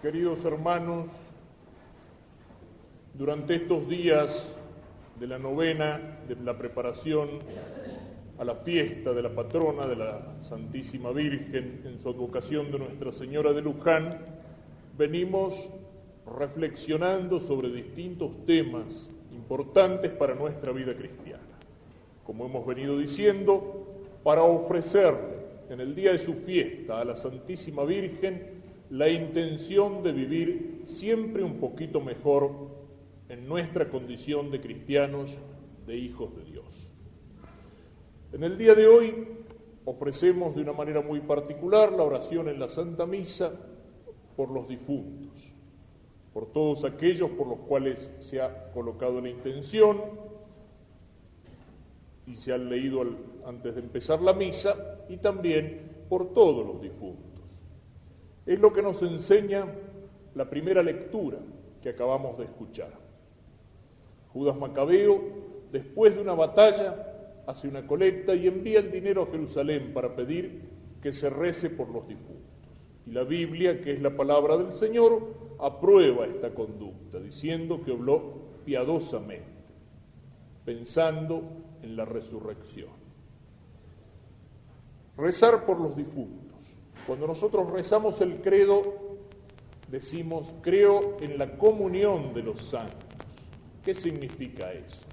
Queridos hermanos, durante estos días de la novena, de la preparación a la fiesta de la patrona de la Santísima Virgen en su advocación de Nuestra Señora de Luján, venimos reflexionando sobre distintos temas importantes para nuestra vida cristiana. Como hemos venido diciendo, para ofrecerle en el día de su fiesta a la Santísima Virgen la intención de vivir siempre un poquito mejor en nuestra condición de cristianos, de hijos de Dios. En el día de hoy ofrecemos de una manera muy particular la oración en la Santa Misa por los difuntos, por todos aquellos por los cuales se ha colocado la intención y se han leído antes de empezar la misa, y también por todos los difuntos. Es lo que nos enseña la primera lectura que acabamos de escuchar. Judas Macabeo, después de una batalla, hace una colecta y envía el dinero a Jerusalén para pedir que se rece por los difuntos. Y la Biblia, que es la palabra del Señor, aprueba esta conducta, diciendo que obró piadosamente, pensando en la resurrección. Rezar por los difuntos. Cuando nosotros rezamos el credo, decimos, creo en la comunión de los santos. ¿Qué significa eso?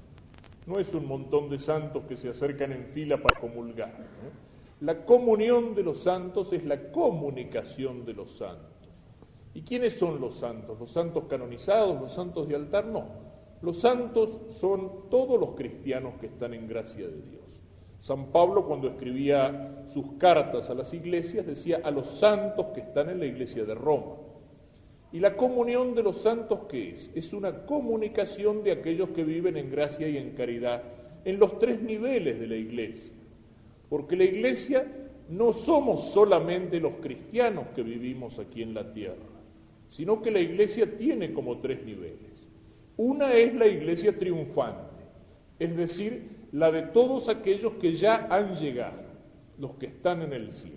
No es un montón de santos que se acercan en fila para comulgar, ¿no? La comunión de los santos es la comunicación de los santos. ¿Y quiénes son los santos? ¿Los santos canonizados? ¿Los santos de altar? No. Los santos son todos los cristianos que están en gracia de Dios. San Pablo, cuando escribía sus cartas a las iglesias, decía a los santos que están en la iglesia de Roma. ¿Y la comunión de los santos qué es? Es una comunicación de aquellos que viven en gracia y en caridad en los tres niveles de la iglesia. Porque la iglesia no somos solamente los cristianos que vivimos aquí en la tierra, sino que la iglesia tiene como tres niveles. Una es la iglesia triunfante, es decir, la de todos aquellos que ya han llegado, los que están en el cielo,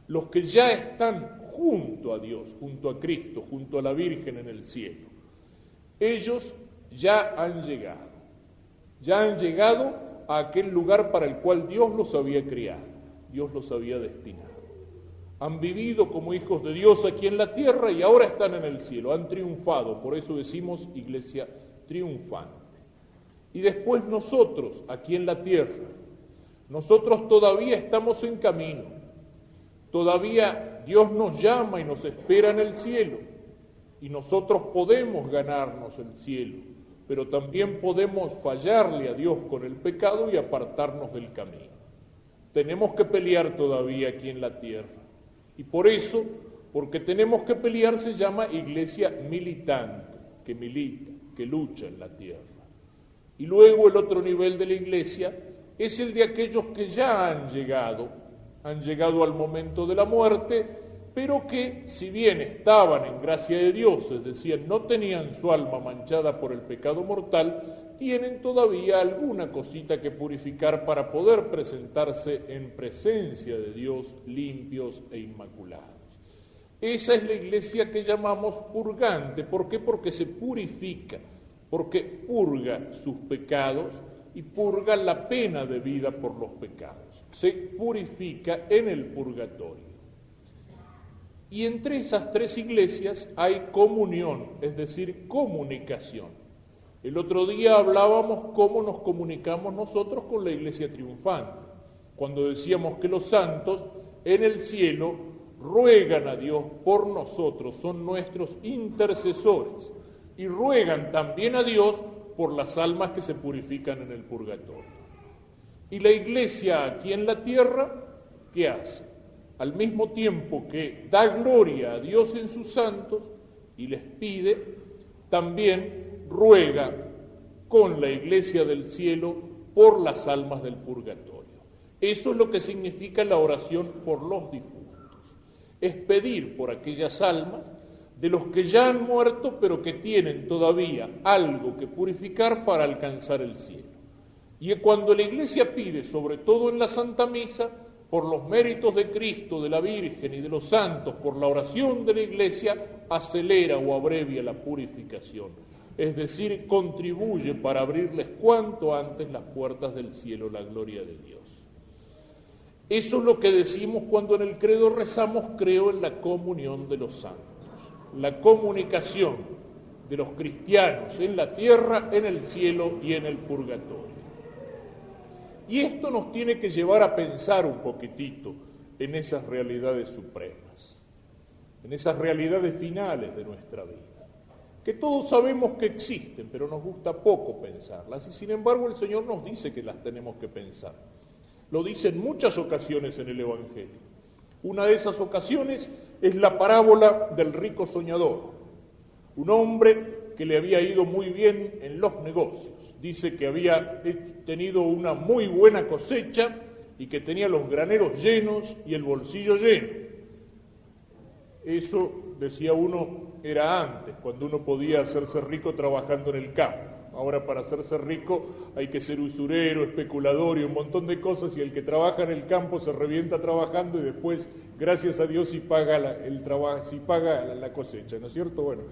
los que ya están junto a Dios, junto a Cristo, junto a la Virgen en el cielo. Ellos ya han llegado a aquel lugar para el cual Dios los había creado, Dios los había destinado. Han vivido como hijos de Dios aquí en la tierra y ahora están en el cielo, han triunfado, por eso decimos iglesia triunfante. Y después nosotros, aquí en la tierra, nosotros todavía estamos en camino, todavía Dios nos llama y nos espera en el cielo, y nosotros podemos ganarnos el cielo, pero también podemos fallarle a Dios con el pecado y apartarnos del camino. Tenemos que pelear todavía aquí en la tierra, y por eso, porque tenemos que pelear, se llama iglesia militante, que milita, que lucha en la tierra. Y luego el otro nivel de la iglesia es el de aquellos que ya han llegado al momento de la muerte, pero que si bien estaban en gracia de Dios, es decir, no tenían su alma manchada por el pecado mortal, tienen todavía alguna cosita que purificar para poder presentarse en presencia de Dios limpios e inmaculados. Esa es la iglesia que llamamos purgante. ¿Por qué? Porque se purifica, porque purga sus pecados y purga la pena debida por los pecados. Se purifica en el purgatorio. Y entre esas tres iglesias hay comunión, es decir, comunicación. El otro día hablábamos cómo nos comunicamos nosotros con la iglesia triunfante, cuando decíamos que los santos en el cielo ruegan a Dios por nosotros, son nuestros intercesores, y ruegan también a Dios por las almas que se purifican en el purgatorio. Y la iglesia aquí en la tierra, ¿qué hace? Al mismo tiempo que da gloria a Dios en sus santos y les pide, también ruega con la iglesia del cielo por las almas del purgatorio. Eso es lo que significa la oración por los difuntos. Es pedir por aquellas almas de los que ya han muerto, pero que tienen todavía algo que purificar para alcanzar el cielo. Y cuando la iglesia pide, sobre todo en la Santa Misa, por los méritos de Cristo, de la Virgen y de los santos, por la oración de la Iglesia, acelera o abrevia la purificación. Es decir, contribuye para abrirles cuanto antes las puertas del cielo, la gloria de Dios. Eso es lo que decimos cuando en el credo rezamos, creo en la comunión de los santos, la comunicación de los cristianos en la tierra, en el cielo y en el purgatorio. Y esto nos tiene que llevar a pensar un poquitito en esas realidades supremas, en esas realidades finales de nuestra vida, que todos sabemos que existen, pero nos gusta poco pensarlas, y sin embargo el Señor nos dice que las tenemos que pensar. Lo dice en muchas ocasiones en el Evangelio. Una de esas ocasiones es la parábola del rico soñador, un hombre que le había ido muy bien en los negocios. Dice que había tenido una muy buena cosecha y que tenía los graneros llenos y el bolsillo lleno. Eso, decía uno, era antes, cuando uno podía hacerse rico trabajando en el campo. Ahora para hacerse rico hay que ser usurero, especulador y un montón de cosas, y el que trabaja en el campo se revienta trabajando y después, gracias a Dios, si paga la cosecha, ¿no es cierto? Bueno,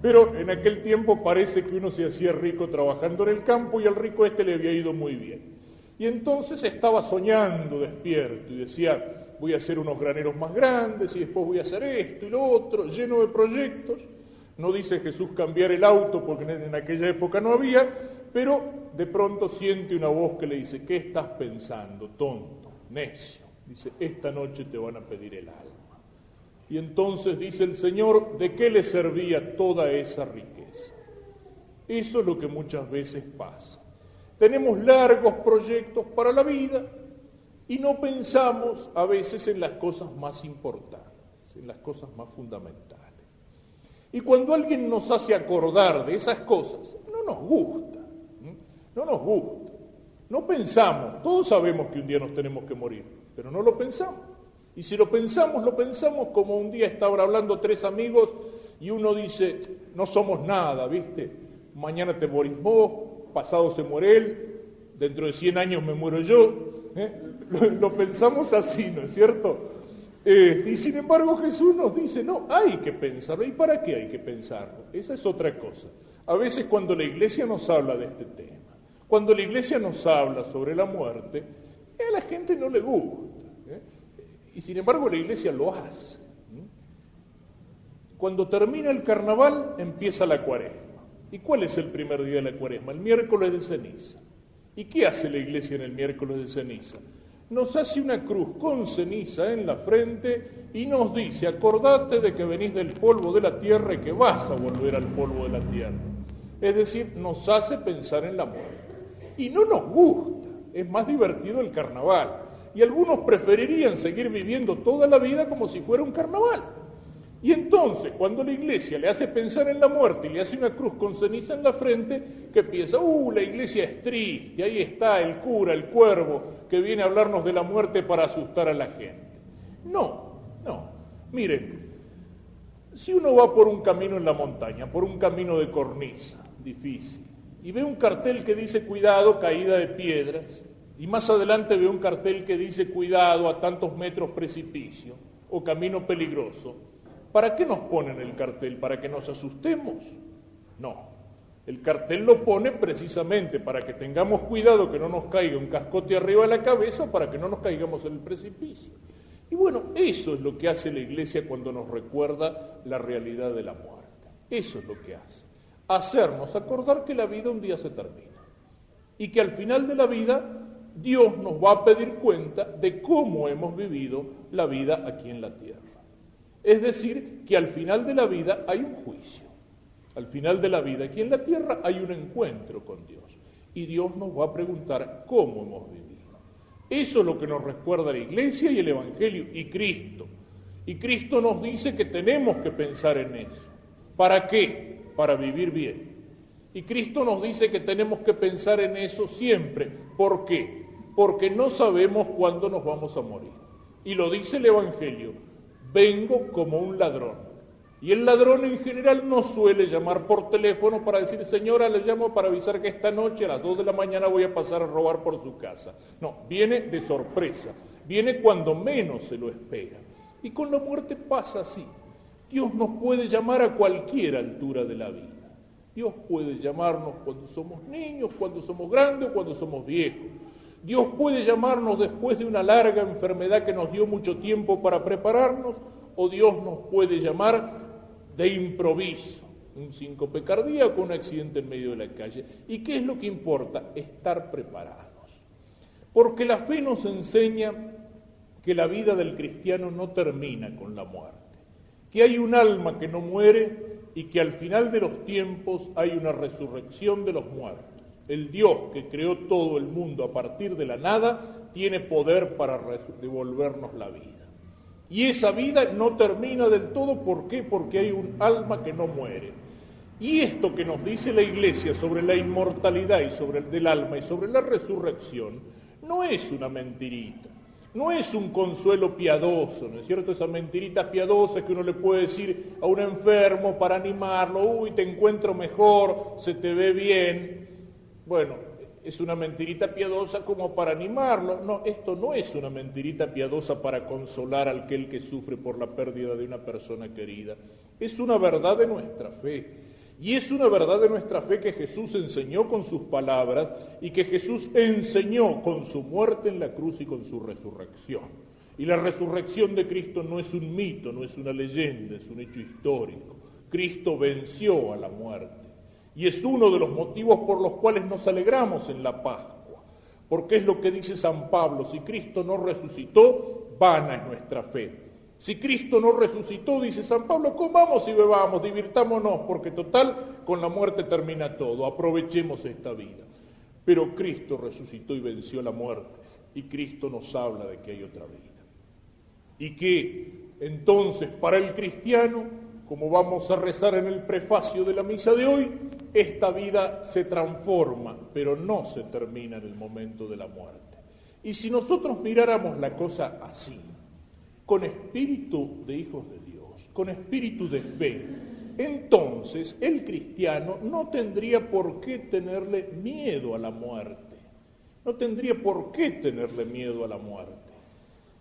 pero en aquel tiempo parece que uno se hacía rico trabajando en el campo y al rico le había ido muy bien. Y entonces estaba soñando despierto y decía, voy a hacer unos graneros más grandes y después voy a hacer esto y lo otro, lleno de proyectos. No dice Jesús cambiar el auto porque en aquella época no había, pero de pronto siente una voz que le dice, ¿qué estás pensando, tonto, necio? Dice, esta noche te van a pedir el alma. Y entonces dice el Señor, ¿de qué le servía toda esa riqueza? Eso es lo que muchas veces pasa. Tenemos largos proyectos para la vida y no pensamos a veces en las cosas más importantes, en las cosas más fundamentales. Y cuando alguien nos hace acordar de esas cosas, no nos gusta, no pensamos, todos sabemos que un día nos tenemos que morir, pero no lo pensamos. Y si lo pensamos como un día estaban hablando tres amigos y uno dice, no somos nada, ¿viste? Mañana te morís vos, pasado se muere él, dentro de 100 años me muero yo, Lo pensamos así, ¿no es cierto? Y sin embargo Jesús nos dice, no, hay que pensarlo. ¿Y para qué hay que pensarlo? Esa es otra cosa. A veces cuando la Iglesia nos habla de este tema, cuando la Iglesia nos habla sobre la muerte, a la gente no le gusta. Y sin embargo la Iglesia lo hace. Cuando termina el carnaval, empieza la cuaresma. ¿Y cuál es el primer día de la cuaresma? El miércoles de ceniza. ¿Y qué hace la Iglesia en el miércoles de ceniza? Nos hace una cruz con ceniza en la frente y nos dice, acordate de que venís del polvo de la tierra y que vas a volver al polvo de la tierra. Es decir, nos hace pensar en la muerte. Y no nos gusta, es más divertido el carnaval. Y algunos preferirían seguir viviendo toda la vida como si fuera un carnaval. Y entonces, cuando la Iglesia le hace pensar en la muerte y le hace una cruz con ceniza en la frente, que piensa, la Iglesia es triste, ahí está el cura, el cuervo, que viene a hablarnos de la muerte para asustar a la gente. No. Miren, si uno va por un camino en la montaña, por un camino de cornisa, difícil, y ve un cartel que dice, cuidado, caída de piedras, y más adelante ve un cartel que dice, cuidado, a tantos metros precipicio, o camino peligroso, ¿para qué nos ponen el cartel? ¿Para que nos asustemos? No. El cartel lo pone precisamente para que tengamos cuidado que no nos caiga un cascote arriba de la cabeza, para que no nos caigamos en el precipicio. Y bueno, eso es lo que hace la Iglesia cuando nos recuerda la realidad de la muerte. Eso es lo que hace. Hacernos acordar que la vida un día se termina. Y que al final de la vida Dios nos va a pedir cuenta de cómo hemos vivido la vida aquí en la tierra. Es decir, que al final de la vida hay un juicio. Al final de la vida aquí en la tierra hay un encuentro con Dios. Y Dios nos va a preguntar cómo hemos vivido. Eso es lo que nos recuerda la Iglesia y el Evangelio y Cristo. Y Cristo nos dice que tenemos que pensar en eso. ¿Para qué? Para vivir bien. Y Cristo nos dice que tenemos que pensar en eso siempre. ¿Por qué? Porque no sabemos cuándo nos vamos a morir. Y lo dice el Evangelio. Vengo como un ladrón. Y el ladrón en general no suele llamar por teléfono para decir, señora, le llamo para avisar que esta noche a las 2 de la mañana voy a pasar a robar por su casa. No, viene de sorpresa. viene cuando menos se lo espera. Y con la muerte pasa así. Dios nos puede llamar a cualquier altura de la vida. Dios puede llamarnos cuando somos niños, cuando somos grandes o cuando somos viejos. Dios puede llamarnos después de una larga enfermedad que nos dio mucho tiempo para prepararnos, o Dios nos puede llamar de improviso, un síncope cardíaco, un accidente en medio de la calle. ¿Y qué es lo que importa? Estar preparados. Porque la fe nos enseña que la vida del cristiano no termina con la muerte, que hay un alma que no muere y que al final de los tiempos hay una resurrección de los muertos. El Dios que creó todo el mundo a partir de la nada tiene poder para devolvernos la vida. Y esa vida no termina del todo, ¿por qué? Porque hay un alma que no muere. Y esto que nos dice la Iglesia sobre la inmortalidad y sobre el del alma y sobre la resurrección, no es una mentirita, no es un consuelo piadoso, ¿no es cierto? Esas mentiritas piadosas que uno le puede decir a un enfermo para animarlo, uy, te encuentro mejor, se te ve bien. Bueno, es una mentirita piadosa como para animarlo. No, esto no es una mentirita piadosa para consolar al aquel que sufre por la pérdida de una persona querida. Es una verdad de nuestra fe. Y es una verdad de nuestra fe que Jesús enseñó con sus palabras y que Jesús enseñó con su muerte en la cruz y con su resurrección. Y la resurrección de Cristo no es un mito, no es una leyenda, es un hecho histórico. Cristo venció a la muerte. Y es uno de los motivos por los cuales nos alegramos en la Pascua. Porque es lo que dice San Pablo: si Cristo no resucitó, vana es nuestra fe. Si Cristo no resucitó, dice San Pablo, comamos y bebamos, divirtámonos, porque total, con la muerte termina todo, aprovechemos esta vida. Pero Cristo resucitó y venció la muerte, y Cristo nos habla de que hay otra vida. Y que, entonces, para el cristiano, como vamos a rezar en el prefacio de la misa de hoy, esta vida se transforma, pero no se termina en el momento de la muerte. Y si nosotros miráramos la cosa así, con espíritu de hijos de Dios, con espíritu de fe, entonces el cristiano no tendría por qué tenerle miedo a la muerte. No tendría por qué tenerle miedo a la muerte.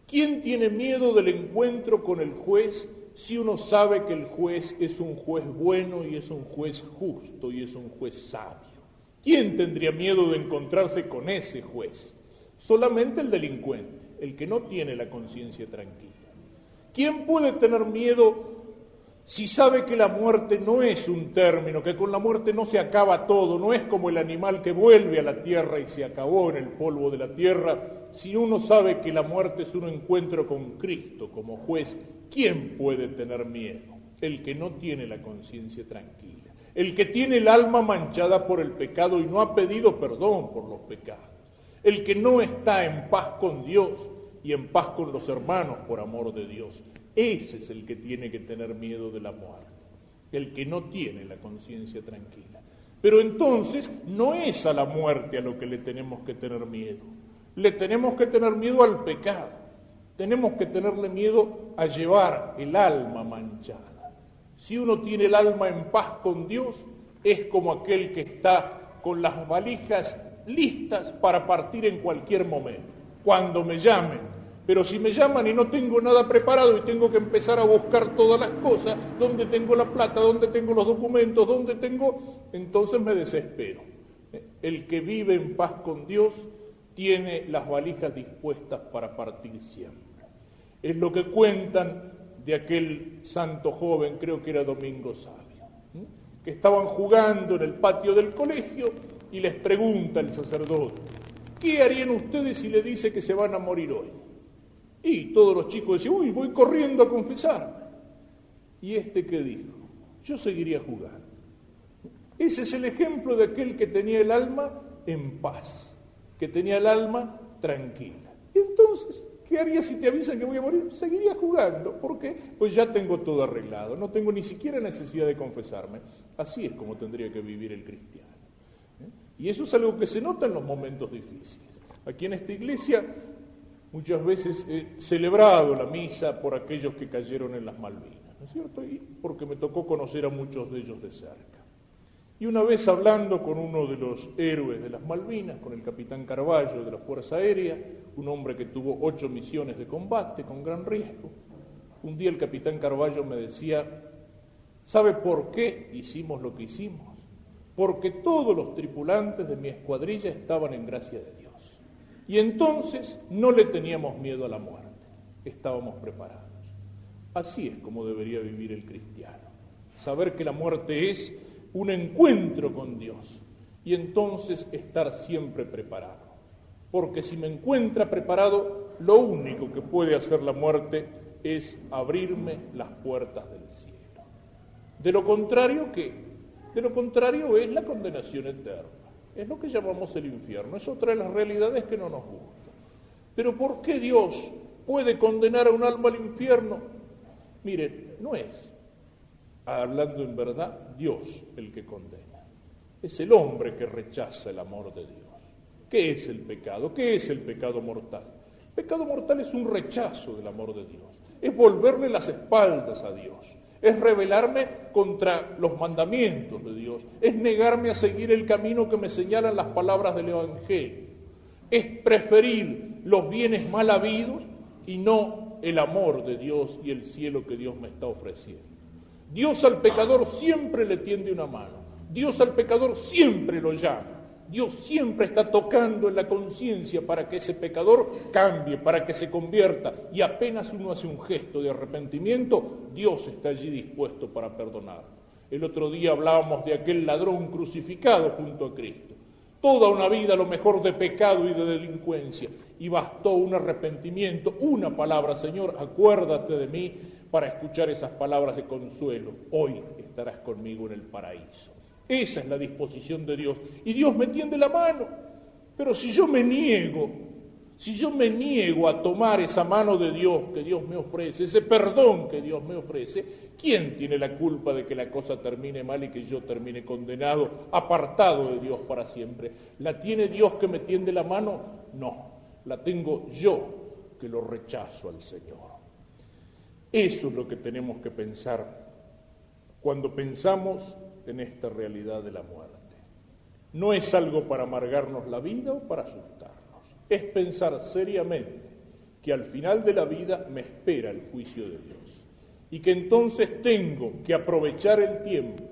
¿Quién tiene miedo del encuentro con el juez si uno sabe que el juez es un juez bueno y es un juez justo y es un juez sabio? ¿Quién tendría miedo de encontrarse con ese juez? Solamente el delincuente, el que no tiene la conciencia tranquila. ¿Quién puede tener miedo si sabe que la muerte no es un término, que con la muerte no se acaba todo, no es como el animal que vuelve a la tierra y se acabó en el polvo de la tierra? Si uno sabe que la muerte es un encuentro con Cristo como juez, ¿quién puede tener miedo? El que no tiene la conciencia tranquila, el que tiene el alma manchada por el pecado y no ha pedido perdón por los pecados, el que no está en paz con Dios y en paz con los hermanos por amor de Dios. Ese es el que tiene que tener miedo de la muerte, el que no tiene la conciencia tranquila. Pero entonces no es a la muerte a lo que le tenemos que tener miedo. Le tenemos que tener miedo al pecado. Tenemos que tenerle miedo a llevar el alma manchada. Si uno tiene el alma en paz con Dios, es como aquel que está con las valijas listas para partir en cualquier momento, cuando me llamen. Pero si me llaman y no tengo nada preparado y tengo que empezar a buscar todas las cosas, ¿dónde tengo la plata? ¿Dónde tengo los documentos? ¿Dónde tengo? Entonces me desespero. El que vive en paz con Dios tiene las valijas dispuestas para partir siempre. Es lo que cuentan de aquel santo joven, creo que era Domingo Sabio, que estaban jugando en el patio del colegio y les pregunta el sacerdote: ¿qué harían ustedes si le dice que se van a morir hoy? Y todos los chicos decían: uy, voy corriendo a confesarme. ¿Y este qué dijo? Yo seguiría jugando. Ese es el ejemplo de aquel que tenía el alma en paz, que tenía el alma tranquila. Y entonces, ¿qué haría si te avisan que voy a morir? Seguiría jugando. ¿Por qué? Pues ya tengo todo arreglado, no tengo ni siquiera necesidad de confesarme. Así es como tendría que vivir el cristiano. Y eso es algo que se nota en los momentos difíciles. Aquí en esta iglesia muchas veces he celebrado la misa por aquellos que cayeron en las Malvinas, ¿no es cierto? Y porque me tocó conocer a muchos de ellos de cerca. Y una vez hablando con uno de los héroes de las Malvinas, con el capitán Carballo de la Fuerza Aérea, un hombre que tuvo 8 misiones de combate con gran riesgo, un día el capitán Carballo me decía: ¿sabe por qué hicimos lo que hicimos? Porque todos los tripulantes de mi escuadrilla estaban en gracia de Dios. Y entonces no le teníamos miedo a la muerte, estábamos preparados. Así es como debería vivir el cristiano, saber que la muerte es un encuentro con Dios y entonces estar siempre preparado. Porque si me encuentra preparado, lo único que puede hacer la muerte es abrirme las puertas del cielo. De lo contrario, ¿qué? De lo contrario es la condenación eterna. Es lo que llamamos el infierno. Es otra de las realidades que no nos gusta. Pero ¿por qué Dios puede condenar a un alma al infierno? Miren, no es, hablando en verdad, Dios el que condena. Es el hombre que rechaza el amor de Dios. ¿Qué es el pecado? ¿Qué es el pecado mortal? El pecado mortal es un rechazo del amor de Dios. Es volverle las espaldas a Dios. Es rebelarme contra los mandamientos de Dios. Es negarme a seguir el camino que me señalan las palabras del Evangelio. Es preferir los bienes mal habidos y no el amor de Dios y el cielo que Dios me está ofreciendo. Dios al pecador siempre le tiende una mano. Dios al pecador siempre lo llama. Dios siempre está tocando en la conciencia para que ese pecador cambie, para que se convierta. Y apenas uno hace un gesto de arrepentimiento, Dios está allí dispuesto para perdonar. El otro día hablábamos de aquel ladrón crucificado junto a Cristo. Toda una vida a lo mejor de pecado y de delincuencia. Y bastó un arrepentimiento, una palabra: Señor, acuérdate de mí, para escuchar esas palabras de consuelo. Hoy estarás conmigo en el paraíso. Esa es la disposición de Dios. Y Dios me tiende la mano. Pero si yo me niego a tomar esa mano de Dios que Dios me ofrece, ese perdón que Dios me ofrece, ¿quién tiene la culpa de que la cosa termine mal y que yo termine condenado, apartado de Dios para siempre? ¿La tiene Dios que me tiende la mano? No, la tengo yo que lo rechazo al Señor. Eso es lo que tenemos que pensar cuando pensamos en esta realidad de la muerte. No es algo para amargarnos la vida o para asustarnos. Es pensar seriamente que al final de la vida me espera el juicio de Dios y que entonces tengo que aprovechar el tiempo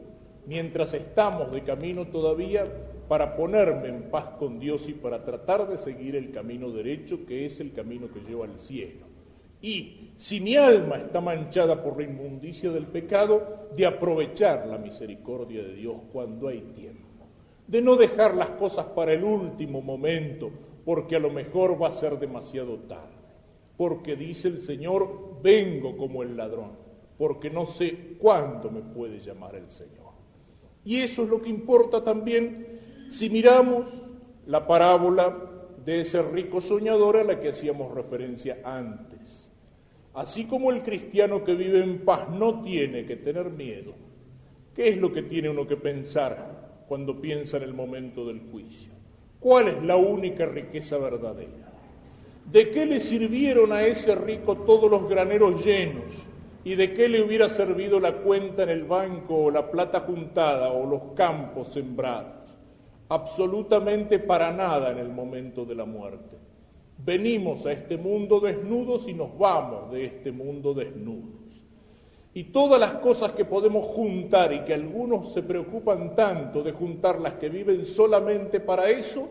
mientras estamos de camino todavía para ponerme en paz con Dios y para tratar de seguir el camino derecho, que es el camino que lleva al cielo. Y si mi alma está manchada por la inmundicia del pecado, de aprovechar la misericordia de Dios cuando hay tiempo, de no dejar las cosas para el último momento, porque a lo mejor va a ser demasiado tarde, porque dice el Señor: vengo como el ladrón, porque no sé cuándo me puede llamar el Señor. Y eso es lo que importa también si miramos la parábola de ese rico soñador a la que hacíamos referencia antes. Así como el cristiano que vive en paz no tiene que tener miedo, ¿qué es lo que tiene uno que pensar cuando piensa en el momento del juicio? ¿Cuál es la única riqueza verdadera? ¿De qué le sirvieron a ese rico todos los graneros llenos? ¿Y de qué le hubiera servido la cuenta en el banco o la plata juntada o los campos sembrados? Absolutamente para nada en el momento de la muerte. Venimos a este mundo desnudos y nos vamos de este mundo desnudos. Y todas las cosas que podemos juntar y que algunos se preocupan tanto de juntar, las que viven solamente para eso,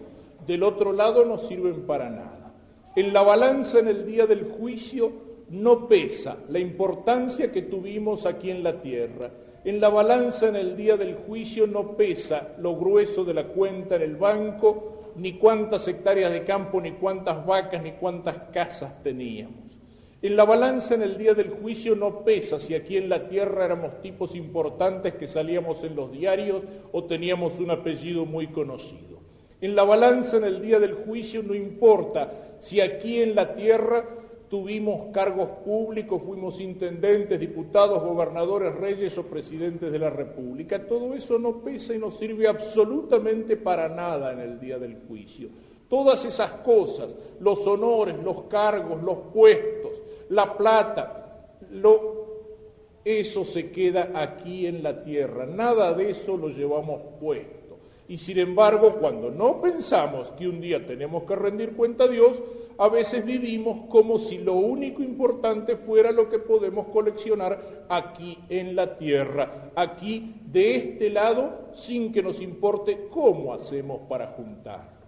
del otro lado no sirven para nada. En la balanza en el día del juicio no pesa la importancia que tuvimos aquí en la tierra. En la balanza en el día del juicio no pesa lo grueso de la cuenta en el banco, ni cuántas hectáreas de campo, ni cuántas vacas, ni cuántas casas teníamos. En la balanza en el día del juicio no pesa si aquí en la tierra éramos tipos importantes que salíamos en los diarios o teníamos un apellido muy conocido. En la balanza en el día del juicio no importa si aquí en la tierra tuvimos cargos públicos, fuimos intendentes, diputados, gobernadores, reyes o presidentes de la República. Todo eso no pesa y no sirve absolutamente para nada en el día del juicio. Todas esas cosas, los honores, los cargos, los puestos, la plata, eso se queda aquí en la tierra, nada de eso lo llevamos puesto. Y sin embargo, cuando no pensamos que un día tenemos que rendir cuenta a Dios, a veces vivimos como si lo único importante fuera lo que podemos coleccionar aquí en la tierra, aquí de este lado, sin que nos importe cómo hacemos para juntarlo.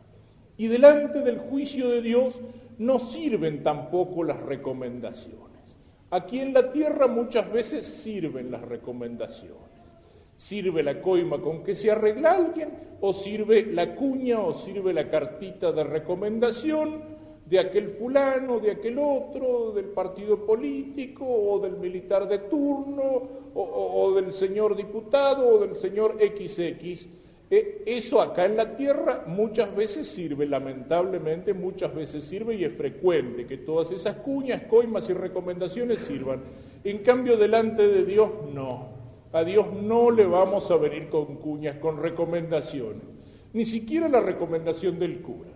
Y delante del juicio de Dios no sirven tampoco las recomendaciones. Aquí en la tierra muchas veces sirven las recomendaciones. ¿Sirve la coima con que se arregla alguien? ¿O sirve la cuña o sirve la cartita de recomendación de aquel fulano, de aquel otro, del partido político o del militar de turno o del señor diputado o del señor XX? Eso acá en la tierra muchas veces sirve, lamentablemente muchas veces sirve y es frecuente que todas esas cuñas, coimas y recomendaciones sirvan. En cambio delante de Dios no. A Dios no le vamos a venir con cuñas, con recomendaciones, ni siquiera la recomendación del cura,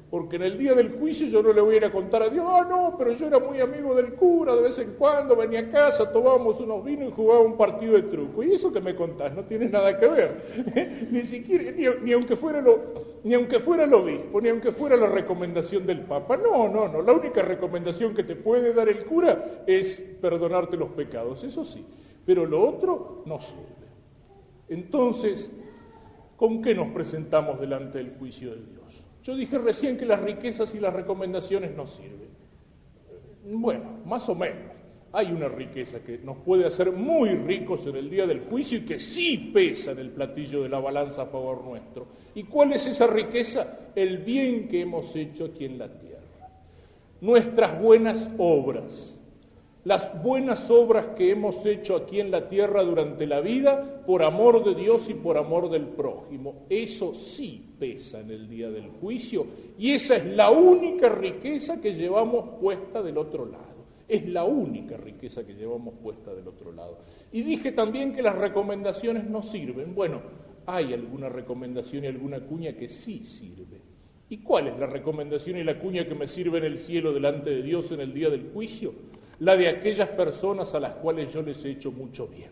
porque en el día del juicio yo no le voy a ir a contar a Dios, no, pero yo era muy amigo del cura, de vez en cuando venía a casa, tomábamos unos vinos y jugaba un partido de truco, y eso que me contás no tiene nada que ver, ni siquiera, ni aunque fuera el obispo, ni aunque fuera la recomendación del Papa, no, la única recomendación que te puede dar el cura es perdonarte los pecados, eso sí. Pero lo otro no sirve. Entonces, ¿con qué nos presentamos delante del juicio de Dios? Yo dije recién que las riquezas y las recomendaciones no sirven. Bueno, más o menos. Hay una riqueza que nos puede hacer muy ricos en el día del juicio y que sí pesa en el platillo de la balanza a favor nuestro. ¿Y cuál es esa riqueza? El bien que hemos hecho aquí en la tierra. Nuestras buenas obras. Las buenas obras que hemos hecho aquí en la tierra durante la vida, por amor de Dios y por amor del prójimo, eso sí pesa en el día del juicio, y esa es la única riqueza que llevamos puesta del otro lado. Es la única riqueza que llevamos puesta del otro lado. Y dije también que las recomendaciones no sirven. Bueno, hay alguna recomendación y alguna cuña que sí sirve. ¿Y cuál es la recomendación y la cuña que me sirve en el cielo delante de Dios en el día del juicio? La de aquellas personas a las cuales yo les he hecho mucho bien.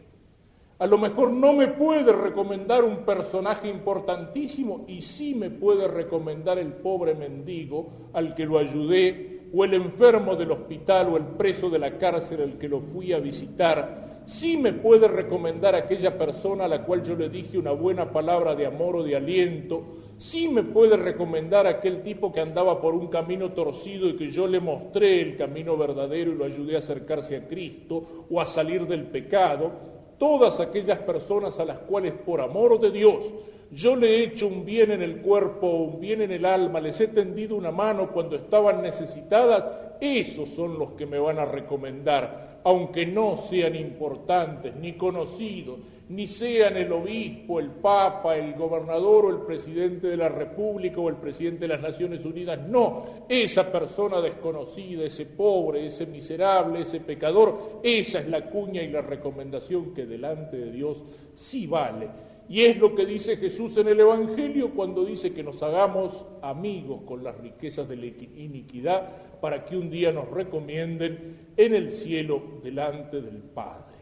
A lo mejor no me puede recomendar un personaje importantísimo y sí me puede recomendar el pobre mendigo al que lo ayudé, o el enfermo del hospital o el preso de la cárcel al que lo fui a visitar. Sí me puede recomendar aquella persona a la cual yo le dije una buena palabra de amor o de aliento. Sí me puede recomendar aquel tipo que andaba por un camino torcido y que yo le mostré el camino verdadero y lo ayudé a acercarse a Cristo o a salir del pecado. Todas aquellas personas a las cuales por amor de Dios yo le he hecho un bien en el cuerpo, un bien en el alma, les he tendido una mano cuando estaban necesitadas, esos son los que me van a recomendar, aunque no sean importantes, ni conocidos, ni sean el obispo, el papa, el gobernador o el presidente de la República o el presidente de las Naciones Unidas. No, esa persona desconocida, ese pobre, ese miserable, ese pecador, esa es la cuña y la recomendación que delante de Dios sí vale. Y es lo que dice Jesús en el Evangelio cuando dice que nos hagamos amigos con las riquezas de la iniquidad para que un día nos recomienden en el cielo delante del Padre.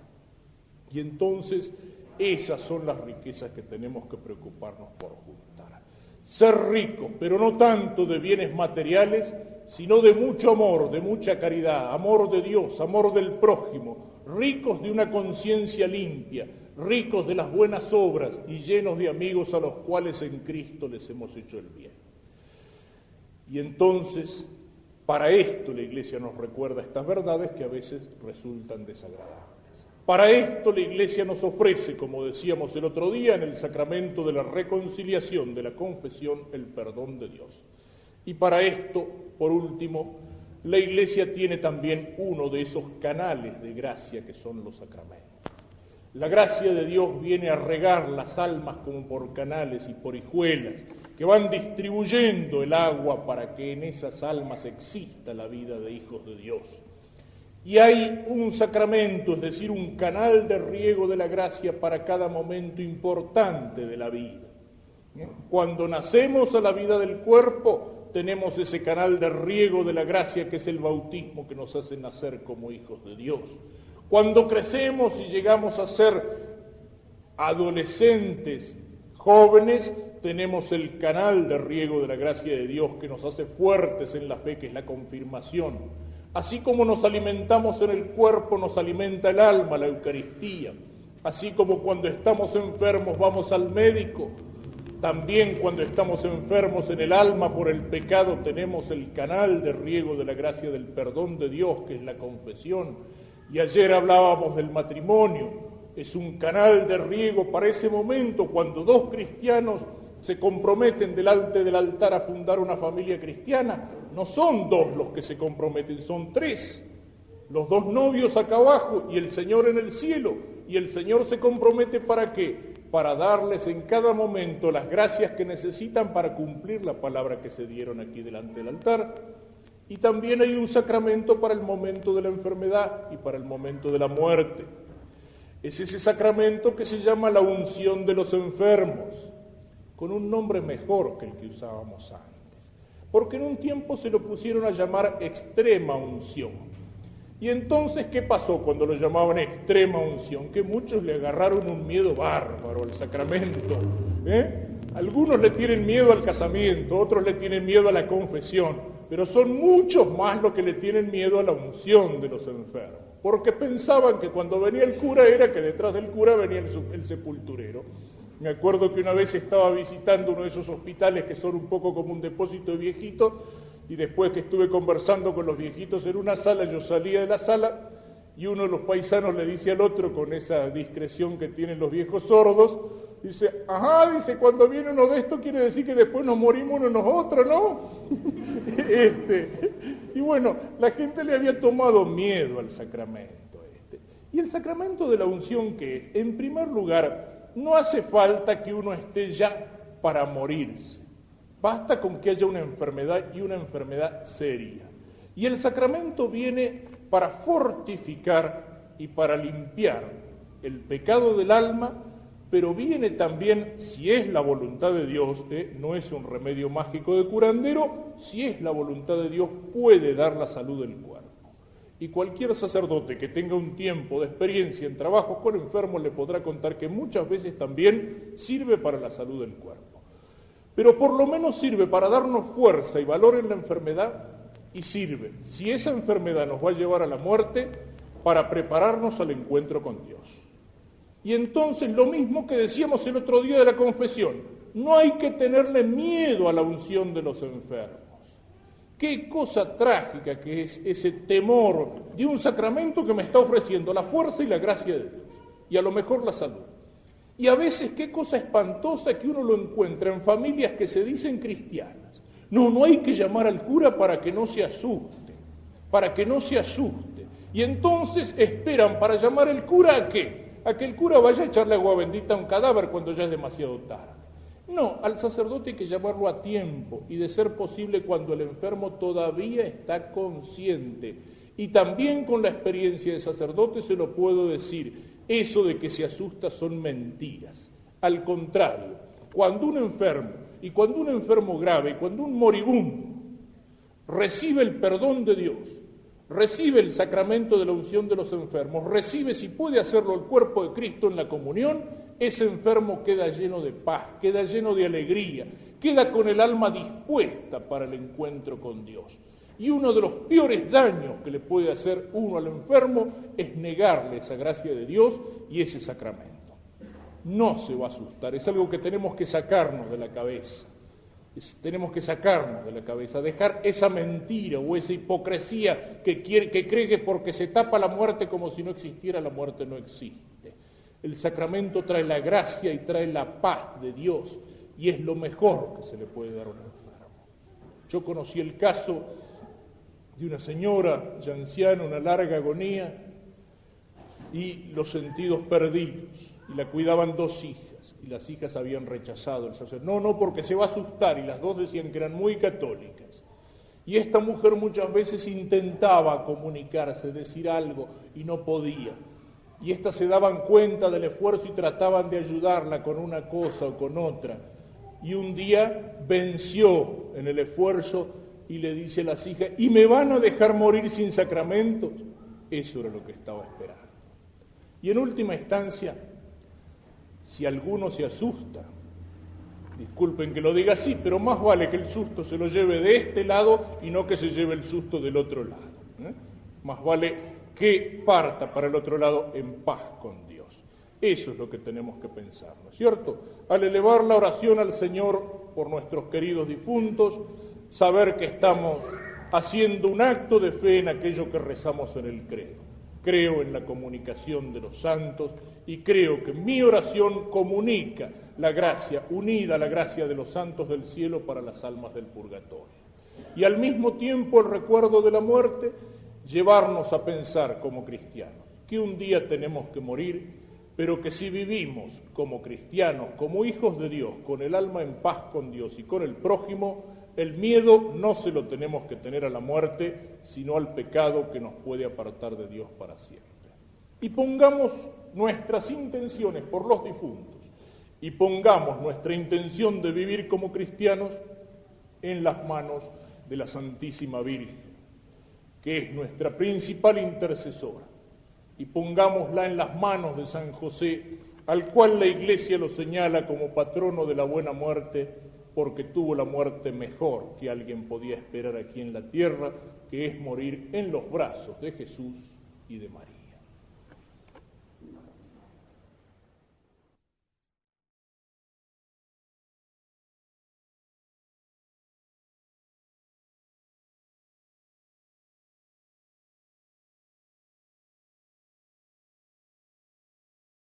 Y entonces esas son las riquezas que tenemos que preocuparnos por juntar. Ser ricos, pero no tanto de bienes materiales, sino de mucho amor, de mucha caridad, amor de Dios, amor del prójimo, ricos de una conciencia limpia, ricos de las buenas obras y llenos de amigos a los cuales en Cristo les hemos hecho el bien. Y entonces, para esto la Iglesia nos recuerda estas verdades que a veces resultan desagradables. Para esto la Iglesia nos ofrece, como decíamos el otro día, en el sacramento de la reconciliación, de la confesión, el perdón de Dios. Y para esto, por último, la Iglesia tiene también uno de esos canales de gracia que son los sacramentos. La gracia de Dios viene a regar las almas como por canales y por hijuelas, que van distribuyendo el agua para que en esas almas exista la vida de hijos de Dios. Y hay un sacramento, es decir, un canal de riego de la gracia para cada momento importante de la vida. Cuando nacemos a la vida del cuerpo, tenemos ese canal de riego de la gracia que es el bautismo que nos hace nacer como hijos de Dios. Cuando crecemos y llegamos a ser adolescentes, jóvenes, tenemos el canal de riego de la gracia de Dios que nos hace fuertes en la fe, que es la confirmación. Así como nos alimentamos en el cuerpo, nos alimenta el alma, la Eucaristía. Así como cuando estamos enfermos vamos al médico, también cuando estamos enfermos en el alma por el pecado tenemos el canal de riego de la gracia del perdón de Dios, que es la confesión. Y ayer hablábamos del matrimonio, es un canal de riego para ese momento cuando dos cristianos se comprometen delante del altar a fundar una familia cristiana. No son dos los que se comprometen, son tres. Los dos novios acá abajo y el Señor en el cielo. Y el Señor se compromete ¿para qué? Para darles en cada momento las gracias que necesitan para cumplir la palabra que se dieron aquí delante del altar. Y también hay un sacramento para el momento de la enfermedad y para el momento de la muerte. Es ese sacramento que se llama la unción de los enfermos, con un nombre mejor que el que usábamos antes, porque en un tiempo se lo pusieron a llamar extrema unción. Y entonces, ¿qué pasó cuando lo llamaban extrema unción? Que muchos le agarraron un miedo bárbaro al sacramento, Algunos le tienen miedo al casamiento, otros le tienen miedo a la confesión, pero son muchos más los que le tienen miedo a la unción de los enfermos, porque pensaban que cuando venía el cura era que detrás del cura venía el sepulturero. Me acuerdo que una vez estaba visitando uno de esos hospitales que son un poco como un depósito de viejitos, y después que estuve conversando con los viejitos en una sala, yo salía de la sala y uno de los paisanos le dice al otro, con esa discreción que tienen los viejos sordos, dice, dice, cuando viene uno de estos quiere decir que después nos morimos uno nosotros, ¿no? Y bueno, la gente le había tomado miedo al sacramento Y el sacramento de la unción, que es, en primer lugar, no hace falta que uno esté ya para morirse. Basta con que haya una enfermedad y una enfermedad seria. Y el sacramento viene para fortificar y para limpiar el pecado del alma, pero viene también, si es la voluntad de Dios, no es un remedio mágico de curandero, si es la voluntad de Dios, puede dar la salud del cuerpo. Y cualquier sacerdote que tenga un tiempo de experiencia en trabajos con enfermos le podrá contar que muchas veces también sirve para la salud del cuerpo. Pero por lo menos sirve para darnos fuerza y valor en la enfermedad, y sirve, si esa enfermedad nos va a llevar a la muerte, para prepararnos al encuentro con Dios. Y entonces lo mismo que decíamos el otro día de la confesión, no hay que tenerle miedo a la unción de los enfermos. Qué cosa trágica que es ese temor de un sacramento que me está ofreciendo la fuerza y la gracia de Dios, y a lo mejor la salud. Y a veces qué cosa espantosa que uno lo encuentra en familias que se dicen cristianas. No hay que llamar al cura para que no se asuste, Y entonces esperan para llamar al cura ¿a qué? A que el cura vaya a echarle agua bendita a un cadáver cuando ya es demasiado tarde. No, al sacerdote hay que llamarlo a tiempo y de ser posible cuando el enfermo todavía está consciente. Y también con la experiencia de sacerdote se lo puedo decir, eso de que se asusta son mentiras. Al contrario, cuando un enfermo, y cuando un enfermo grave, cuando un moribundo recibe el perdón de Dios, recibe el sacramento de la unción de los enfermos, recibe, si puede hacerlo, el cuerpo de Cristo en la comunión, ese enfermo queda lleno de paz, queda lleno de alegría, queda con el alma dispuesta para el encuentro con Dios. Y uno de los peores daños que le puede hacer uno al enfermo es negarle esa gracia de Dios y ese sacramento. No se va a asustar, es algo que tenemos que sacarnos de la cabeza. Dejar esa mentira o esa hipocresía que cree que porque se tapa la muerte como si no existiera, la muerte no existe. El sacramento trae la gracia y trae la paz de Dios y es lo mejor que se le puede dar a un enfermo. Yo conocí el caso de una señora ya anciana, una larga agonía y los sentidos perdidos, y la cuidaban dos hijas, y las hijas habían rechazado el sacerdote. No, porque se va a asustar, y las dos decían que eran muy católicas. Y esta mujer muchas veces intentaba comunicarse, decir algo, y no podía. Y estas se daban cuenta del esfuerzo y trataban de ayudarla con una cosa o con otra. Y un día venció en el esfuerzo y le dice a las hijas, ¿y me van a dejar morir sin sacramentos? Eso era lo que estaba esperando. Y en última instancia, si alguno se asusta, disculpen que lo diga así, pero más vale que el susto se lo lleve de este lado y no que se lleve el susto del otro lado. Más vale que parta para el otro lado en paz con Dios. Eso es lo que tenemos que pensar, ¿no es cierto? Al elevar la oración al Señor por nuestros queridos difuntos, saber que estamos haciendo un acto de fe en aquello que rezamos en el credo. Creo en la comunicación de los santos y creo que mi oración comunica la gracia, unida a la gracia de los santos del cielo para las almas del purgatorio. Y al mismo tiempo el recuerdo de la muerte, llevarnos a pensar como cristianos, que un día tenemos que morir, pero que si vivimos como cristianos, como hijos de Dios, con el alma en paz con Dios y con el prójimo, el miedo no se lo tenemos que tener a la muerte, sino al pecado que nos puede apartar de Dios para siempre. Y pongamos nuestras intenciones por los difuntos y pongamos nuestra intención de vivir como cristianos en las manos de la Santísima Virgen, que es nuestra principal intercesora, y pongámosla en las manos de San José, al cual la Iglesia lo señala como patrono de la buena muerte, porque tuvo la muerte mejor que alguien podía esperar aquí en la tierra, que es morir en los brazos de Jesús y de María.